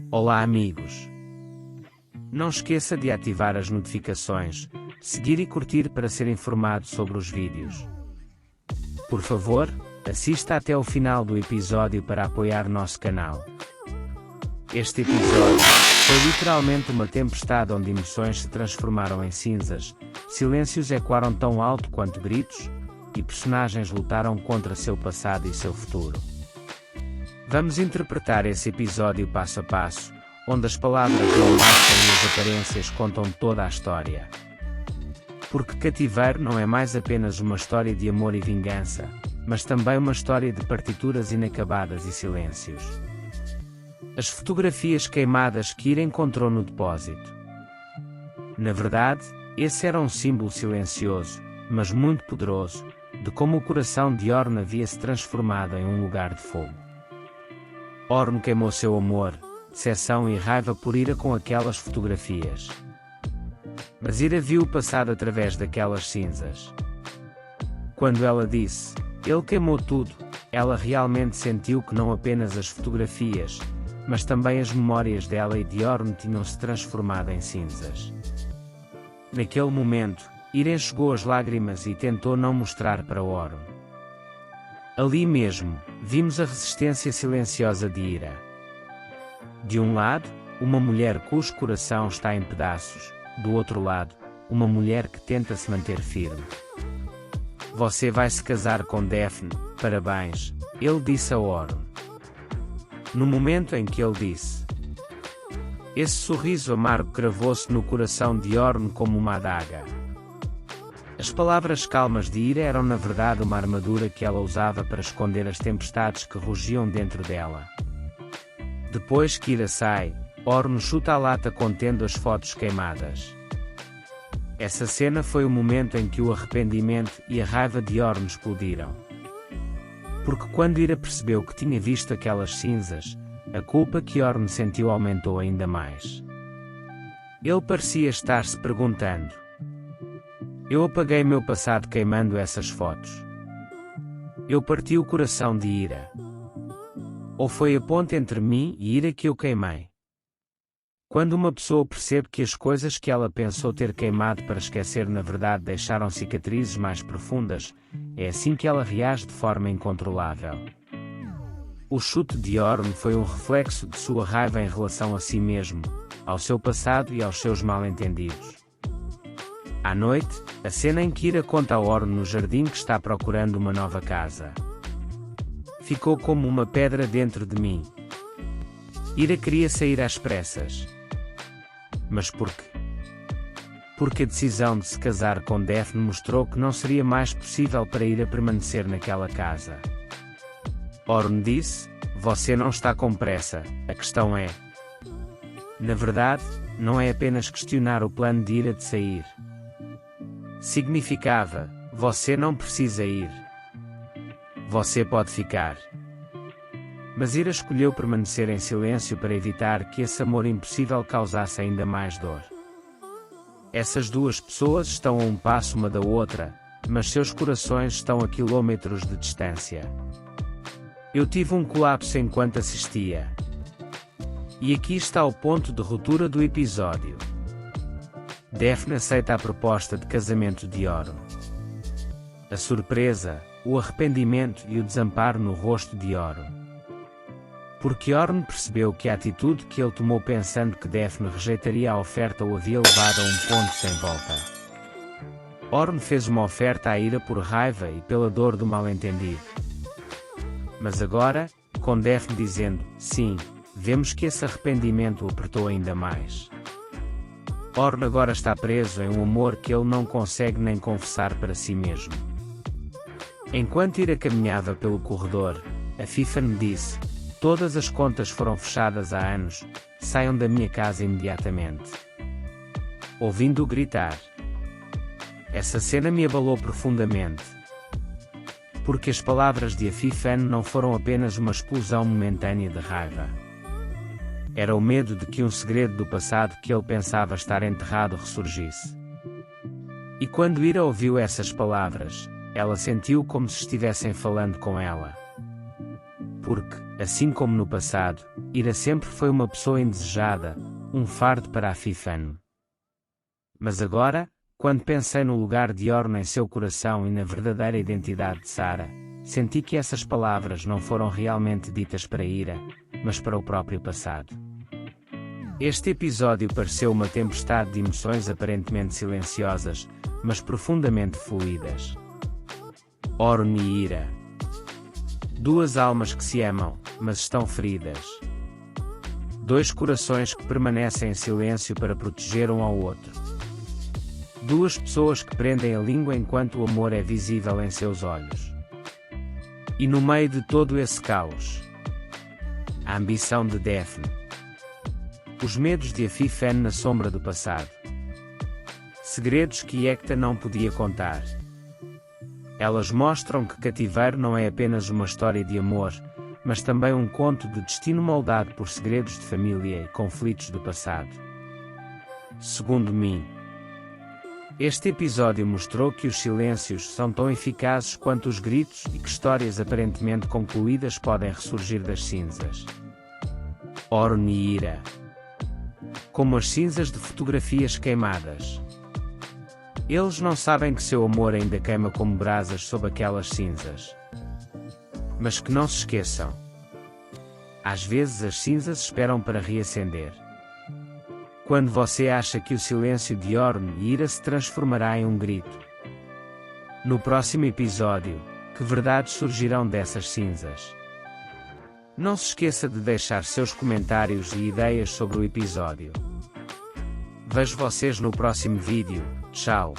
Olá amigos! Não esqueça de ativar as notificações, seguir e curtir para ser informado sobre os vídeos. Por favor, assista até o final do episódio para apoiar nosso canal. Este episódio foi literalmente uma tempestade onde emoções se transformaram em cinzas, silêncios ecoaram tão alto quanto gritos, e personagens lutaram contra seu passado e seu futuro. Vamos interpretar esse episódio passo a passo, onde as palavras não bastam e as aparências contam toda a história. Porque Cativeiro não é mais apenas uma história de amor e vingança, mas também uma história de partituras inacabadas e silêncios. As fotografias queimadas que Ira encontrou no depósito. Na verdade, esse era um símbolo silencioso, mas muito poderoso, de como o coração de Orn havia se transformado em um lugar de fogo. Orn queimou seu amor, decepção e raiva por Ira com aquelas fotografias. Mas Ira viu o passado através daquelas cinzas. Quando ela disse, ele queimou tudo, ela realmente sentiu que não apenas as fotografias, mas também as memórias dela e de Orn tinham se transformado em cinzas. Naquele momento, Ira enxugou as lágrimas e tentou não mostrar para Orn. Ali mesmo, vimos a resistência silenciosa de Ira. De um lado, uma mulher cujo coração está em pedaços, do outro lado, uma mulher que tenta se manter firme. Você vai se casar com Daphne, parabéns, ele disse a Orn. No momento em que ele disse, esse sorriso amargo cravou-se no coração de Orn como uma adaga. As palavras calmas de Ira eram na verdade uma armadura que ela usava para esconder as tempestades que rugiam dentro dela. Depois que Ira sai, Orn chuta a lata contendo as fotos queimadas. Essa cena foi o momento em que o arrependimento e a raiva de Orn explodiram. Porque quando Ira percebeu que tinha visto aquelas cinzas, a culpa que Orn sentiu aumentou ainda mais. Ele parecia estar se perguntando: eu apaguei meu passado queimando essas fotos? Eu parti o coração de Ira? Ou foi a ponte entre mim e Ira que eu queimei? Quando uma pessoa percebe que as coisas que ela pensou ter queimado para esquecer na verdade deixaram cicatrizes mais profundas, é assim que ela reage de forma incontrolável. O chute de Orn foi um reflexo de sua raiva em relação a si mesmo, ao seu passado e aos seus mal-entendidos. À noite, a cena em que Ira conta a Orn no jardim que está procurando uma nova casa. Ficou como uma pedra dentro de mim. Ira queria sair às pressas. Mas por quê? Porque a decisão de se casar com Daphne mostrou que não seria mais possível para Ira permanecer naquela casa. Orn disse, você não está com pressa, a questão é... Na verdade, não é apenas questionar o plano de Ira de sair. Significava, você não precisa ir. Você pode ficar. Mas Ira escolheu permanecer em silêncio para evitar que esse amor impossível causasse ainda mais dor. Essas duas pessoas estão a um passo uma da outra, mas seus corações estão a quilômetros de distância. Eu tive um colapso enquanto assistia. E aqui está o ponto de ruptura do episódio. Daphne aceita a proposta de casamento de Orn. A surpresa, o arrependimento e o desamparo no rosto de Orn. Porque Orn percebeu que a atitude que ele tomou pensando que Daphne rejeitaria a oferta o havia levado a um ponto sem volta. Orn fez uma oferta à Ira por raiva e pela dor do mal-entendido. Mas agora, com Daphne dizendo, sim, vemos que esse arrependimento o apertou ainda mais. Orn agora está preso em um amor que ele não consegue nem confessar para si mesmo. Enquanto Ira caminhava pelo corredor, a Fifa me disse, todas as contas foram fechadas há anos, saiam da minha casa imediatamente. Ouvindo-o gritar. Essa cena me abalou profundamente. Porque as palavras de Afifan não foram apenas uma explosão momentânea de raiva. Era o medo de que um segredo do passado que ele pensava estar enterrado ressurgisse. E quando Ira ouviu essas palavras, ela sentiu como se estivessem falando com ela. porque, assim como no passado, Ira sempre foi uma pessoa indesejada, um fardo para a Fifan. Mas agora, quando pensei no lugar de Orn em seu coração e na verdadeira identidade de Sarah, senti que essas palavras não foram realmente ditas para Ira, mas para o próprio passado. Este episódio pareceu uma tempestade de emoções aparentemente silenciosas, mas profundamente fluídas. Orn e Ira. Duas almas que se amam, mas estão feridas. Dois corações que permanecem em silêncio para proteger um ao outro. Duas pessoas que prendem a língua enquanto o amor é visível em seus olhos. E no meio de todo esse caos, a ambição de Daphne. Os medos de Afifen na sombra do passado. Segredos que Yekta não podia contar. Elas mostram que Cativeiro não é apenas uma história de amor, mas também um conto de destino moldado por segredos de família e conflitos do passado. Segundo mim, este episódio mostrou que os silêncios são tão eficazes quanto os gritos e que histórias aparentemente concluídas podem ressurgir das cinzas. Orn e Ira. Como as cinzas de fotografias queimadas. Eles não sabem que seu amor ainda queima como brasas sob aquelas cinzas. Mas que não se esqueçam. Às vezes as cinzas esperam para reacender. Quando você acha que o silêncio de Orn e Ira se transformará em um grito. No próximo episódio, que verdades surgirão dessas cinzas? Não se esqueça de deixar seus comentários e ideias sobre o episódio. Vejo vocês no próximo vídeo. Tchau.